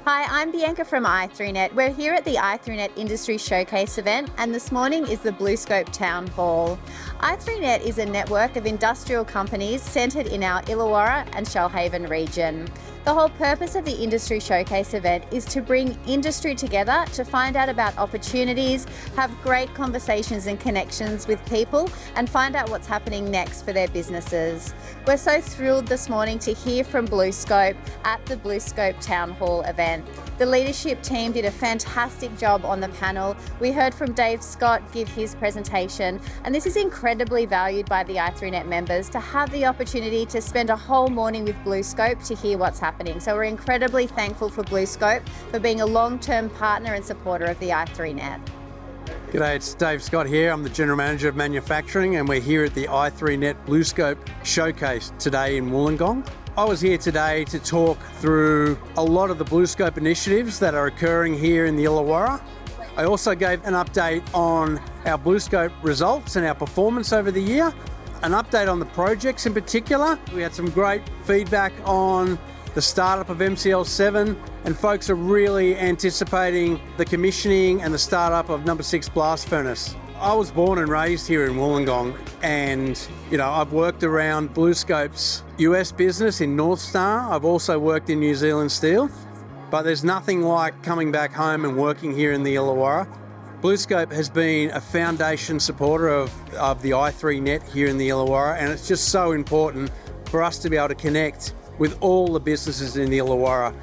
Hi, I'm Bianca from i3Net. We're here at the i3Net Industry Showcase event, and this morning is the BlueScope Town Hall. i3Net is a network of industrial companies centred in our Illawarra and Shoalhaven region. The whole purpose of the Industry Showcase event is to bring industry together to find out about opportunities, have great conversations and connections with people, and find out what's happening next for their businesses. We're so thrilled this morning to hear from BlueScope at the BlueScope Town Hall event. The leadership team did a fantastic job on the panel. We heard from Dave Scott give his presentation, and this is incredibly valued by the i3Net members to have the opportunity to spend a whole morning with BlueScope to hear what's happening. So we're incredibly thankful for BlueScope for being a long-term partner and supporter of the i3Net. G'day, it's Dave Scott here. I'm the General Manager of Manufacturing, and we're here at the i3Net BlueScope Showcase today in Wollongong. I was here today to talk through a lot of the BlueScope initiatives that are occurring here in the Illawarra. I also gave an update on our BlueScope results and our performance over the year, an update on the projects in particular. We had some great feedback on the startup of MCL7, and folks are really anticipating the commissioning and the startup of number 6 Blast Furnace. I was born and raised here in Wollongong, and I've worked around BlueScope's US business in North Star. I've also worked in New Zealand Steel, but there's nothing like coming back home and working here in the Illawarra. BlueScope has been a foundation supporter of the i3Net here in the Illawarra, and it's just so important for us to be able to connect with all the businesses in the Illawarra.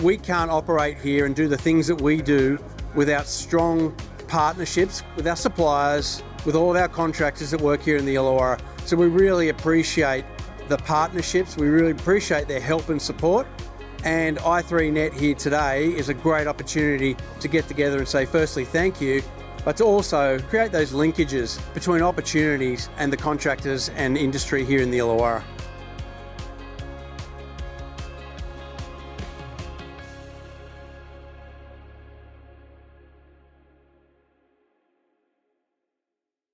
We can't operate here and do the things that we do without strong partnerships with our suppliers, with all of our contractors that work here in the Illawarra. So we really appreciate the partnerships, we really appreciate their help and support. And i3Net here today is a great opportunity to get together and say firstly thank you, but to also create those linkages between opportunities and the contractors and industry here in the Illawarra.